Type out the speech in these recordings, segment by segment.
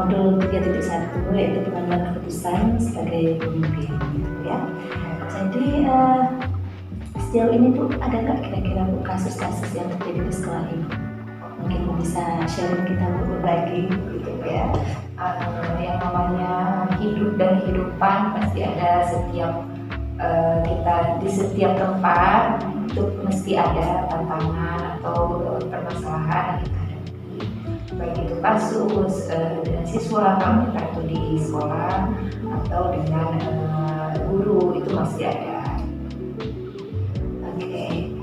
modul 3.1 yaitu pengambilan keputusan sebagai pemimpin gitu ya. Jadi sejauh ini Bu, ada nggak kira-kira Bu kasus-kasus yang terjadi di sekolah ini? Mungkin Bu bisa sharing kita Bu, berbagi gitu ya. Yang namanya hidup dan kehidupan pasti ada setiap kita di setiap tempat itu mesti ada tantangan atau permasalahan yang kita hadapi, baik itu kasus dengan siswa kalau kita itu di sekolah atau dengan guru itu masih ada. Oke.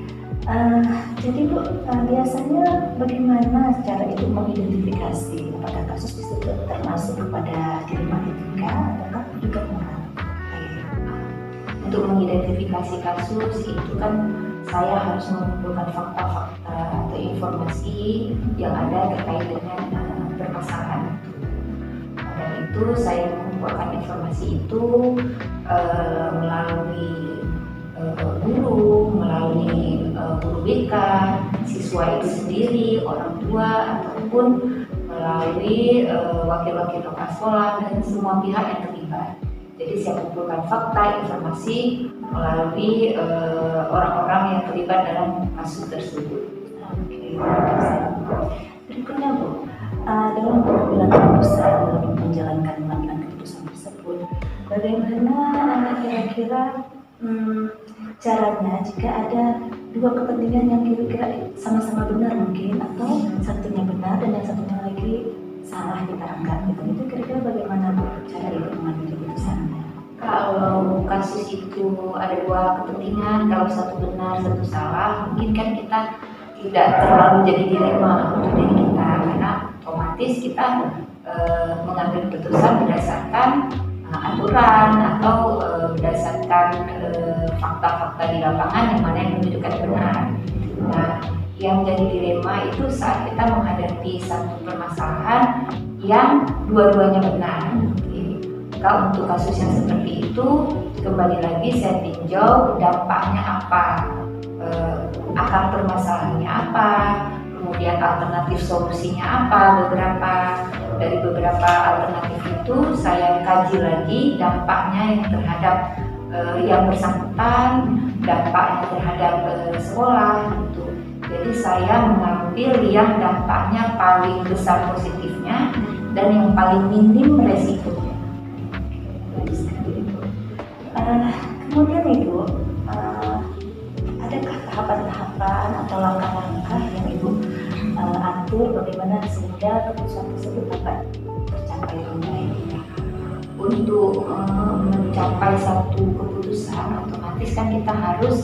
Jadi Bu, biasanya bagaimana cara Ibu mengidentifikasi apakah kasus tersebut termasuk kepada dilema etika ataukah juga moral? Untuk mengidentifikasi kasus itu kan saya harus mengumpulkan fakta-fakta atau informasi yang ada terkait dengan permasalahan itu. Dan itu saya mengumpulkan informasi itu melalui guru, melalui guru BK, siswa itu sendiri, orang tua, ataupun melalui wakil-wakil kepala sekolah dan semua pihak yang terlibat. Jadi saya kumpulkan fakta, informasi melalui orang-orang yang terlibat dalam kasus tersebut. Oke. Berikutnya Bu, dalam pengambilan keputusan, dalam menjalankan pengambilan keputusan tersebut, bagaimana kira-kira caranya jika ada dua kepentingan yang kira-kira sama-sama benar mungkin, atau satunya benar dan yang satunya lagi salah kita anggap gitu. Itu kira-kira bagaimana Bu cara Ibu mengambil keputusan? Kalau kasus itu ada dua kepentingan, kalau satu benar satu salah, mungkin kan kita tidak terlalu jadi dilema untuk diri kita, karena otomatis kita mengambil keputusan berdasarkan aturan atau berdasarkan fakta-fakta di lapangan yang mana yang menunjukkan benar. Nah, yang jadi dilema itu saat kita menghadapi satu permasalahan yang dua-duanya benar. Maka untuk kasus yang seperti itu, kembali lagi saya tinjau dampaknya apa, akar permasalahannya apa, kemudian alternatif solusinya apa. Dari beberapa alternatif itu saya kaji lagi dampaknya yang terhadap yang bersangkutan, dampaknya terhadap sekolah gitu. Jadi saya mengambil yang dampaknya paling besar positifnya dan yang paling minim resikonya. Kemudian Ibu, adakah tahapan-tahapan atau langkah-langkah yang Ibu atur bagaimana sehingga keputusan tersebut dapat tercapai dengan baik? Untuk mencapai satu keputusan, otomatis kan kita harus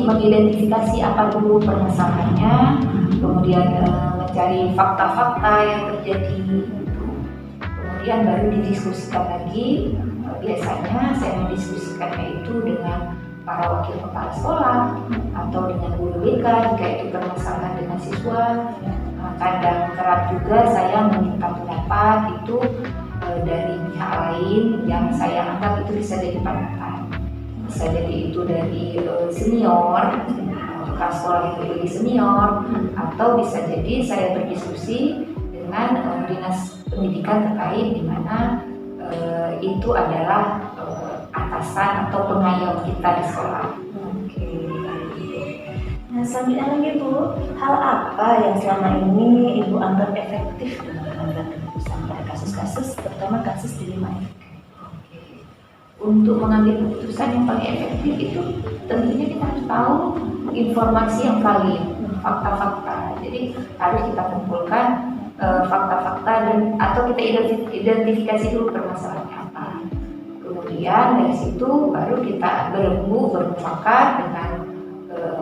mengidentifikasi apa dulu permasalahannya, kemudian mencari fakta-fakta yang terjadi, kemudian baru didiskusikan lagi. Biasanya saya mendiskusikannya itu dengan para wakil kepala sekolah atau dengan guru BK jika itu permasalahan dengan siswa. Kadang kerap juga saya meminta pendapat itu dari pihak lain yang saya anggap itu bisa jadi panutan. Bisa jadi itu dari senior, kepala sekolah yang lebih senior, atau bisa jadi saya berdiskusi dengan dinas pendidikan terkait di mana itu adalah atasan atau pengayom kita di sekolah. Oke. Nah, selanjutnya lagi Bu, hal apa yang selama ini Ibu anggap efektif dalam pengambilan keputusan pada kasus-kasus, terutama kasus dilema etika? Untuk mengambil keputusan yang paling efektif itu tentunya kita harus tahu informasi yang valid, fakta-fakta. Jadi harus kita kumpulkan fakta-fakta dan atau kita identifikasi dulu permasalahannya apa. Kemudian dari situ baru kita bermufakat dengan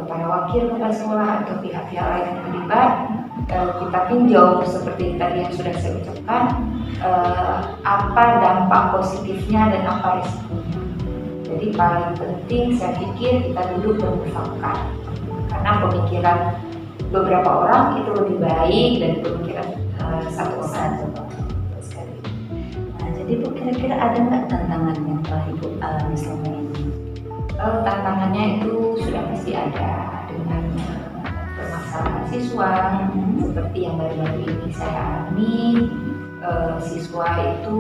para wakil kepala sekolah atau pihak-pihak lain yang terlibat. Kita tinjau seperti tadi yang sudah saya ucapkan, apa dampak positifnya dan apa risikonya. Jadi paling penting saya pikir kita duduk bermufakat, karena pemikiran beberapa orang itu lebih baik dari pemikiran satu orang. Nah, jadi Bu, kira-kira ada nggak tantangan yang telah Ibu alami selama ini? Tantangannya itu sudah pasti ada dengan permasalahan siswa seperti yang baru-baru ini saya alami. siswa itu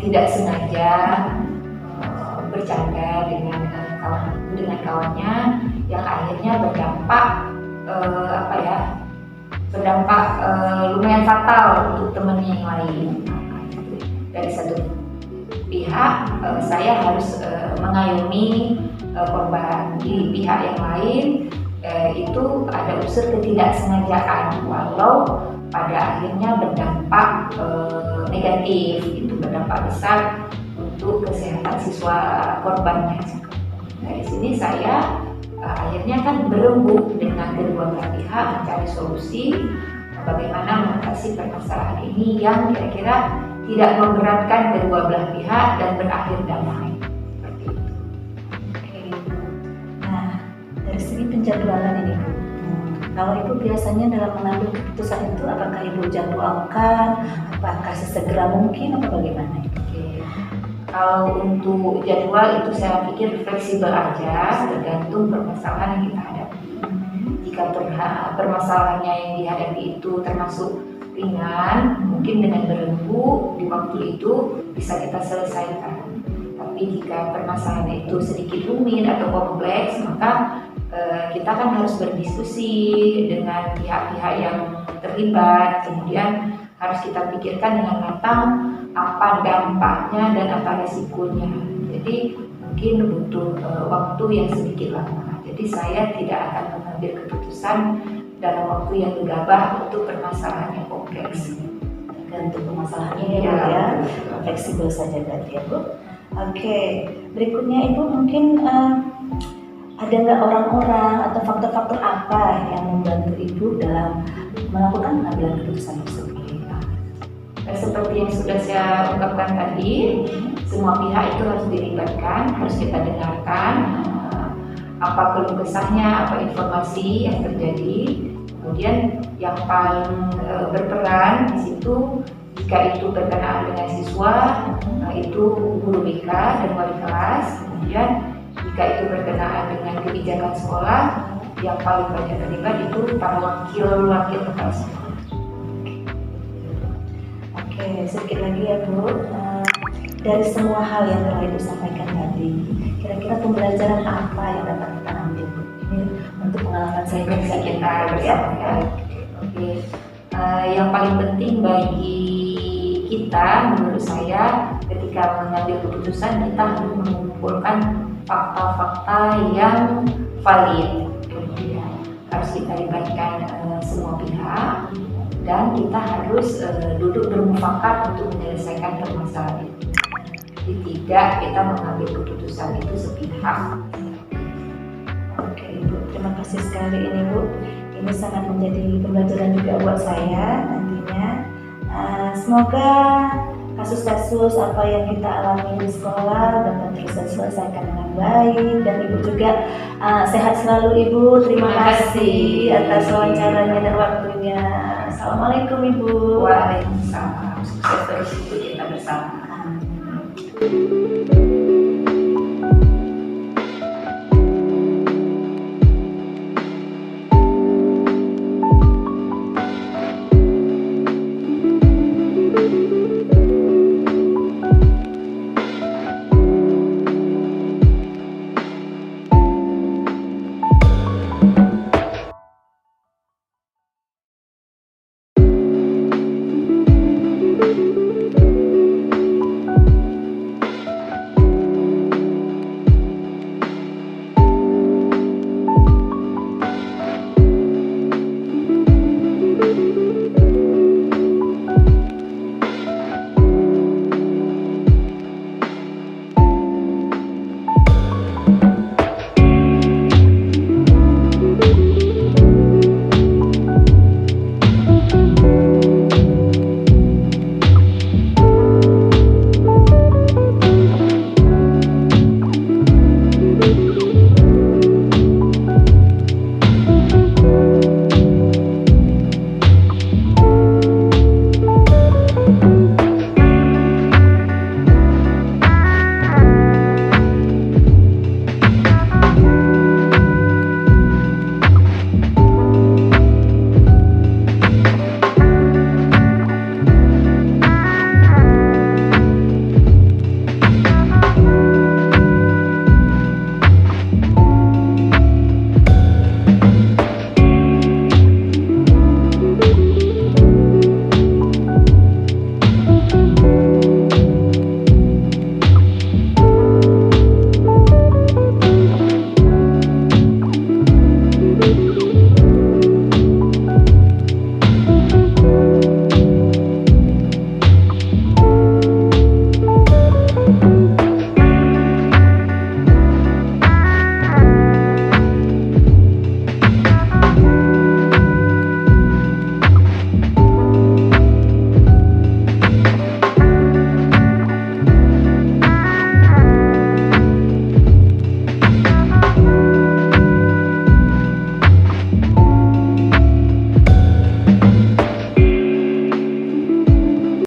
tidak sengaja bercanda dengan kawannya yang akhirnya berdampak lumayan fatal untuk temannya yang lain. Dari satu pihak saya harus mengayomi korban, di pihak yang lain itu ada unsur ketidaksengajaan, walau pada akhirnya berdampak negatif, itu berdampak besar untuk kesehatan siswa korbannya. Dari sini saya akhirnya kan berembuk dengan kedua belah pihak mencari solusi bagaimana mengatasi permasalahan ini yang kira-kira tidak memberatkan kedua belah pihak dan berakhir damai. Seperti itu. Oke, Ibu. Nah, dari segi penjadwalan ini, Bu. Kalau Ibu biasanya dalam mengambil keputusan itu, apakah Ibu jadwalkan, apakah sesegera mungkin, atau bagaimana? Oke. Kalau untuk jadwal itu saya pikir fleksibel aja, tergantung permasalahan yang kita hadapi. Jika permasalahannya yang dihadapi itu termasuk ringan, mungkin dengan berembuk di waktu itu bisa kita selesaikan. Tapi jika permasalahan itu sedikit rumit atau kompleks, maka kita kan harus berdiskusi dengan pihak-pihak yang terlibat, kemudian harus kita pikirkan dengan matang apa dampaknya dan apa resikonya. Jadi mungkin butuh waktu yang sedikit lama. Jadi saya tidak akan mengambil keputusan dalam waktu yang gegabah untuk permasalahan yang kompleks. Tergantung permasalahannya ya, fleksibel saja berarti ya, Bu. Oke, berikutnya Ibu mungkin ada nggak orang-orang atau faktor-faktor apa yang membantu Ibu dalam melakukan pengambilan keputusan tersebut? Seperti yang sudah saya ungkapkan tadi, semua pihak itu harus dilibatkan, harus kita dengarkan apa keluh kesahnya, apa informasi yang terjadi. Kemudian yang paling berperan di situ, jika itu berkenaan dengan siswa, itu guru BK dan wali kelas. Kemudian jika itu berkenaan dengan kebijakan sekolah, yang paling banyak terlibat itu para wakil kepala sekolah. Oke, sedikit lagi ya, Bu. Dari semua hal yang telah Ibu sampaikan tadi, kira-kira pembelajaran apa yang dapat kita ambil, Bu? Ini untuk pengalaman saya bisa kita bersama ya. Oke. Yang paling penting bagi kita, menurut saya, ketika mengambil keputusan, kita harus mengumpulkan fakta-fakta yang valid. Kemudian harus kita libatkan semua pihak, dan kita harus duduk bermufakat untuk menyelesaikan permasalahan itu. Jadi tidak kita mengambil keputusan itu sepihak. Oke, Ibu, terima kasih sekali ini, Bu. Ini sangat menjadi pembelajaran juga buat saya nantinya. Semoga kasus-kasus apa yang kita alami di sekolah dapat terus diselesaikan dengan baik, dan Ibu juga sehat selalu, Ibu. Terima kasih atas wawancaranya dan waktunya. Assalamualaikum, Ibu. Waalaikumsalam. Sukses terus untuk kita bersama. Amin.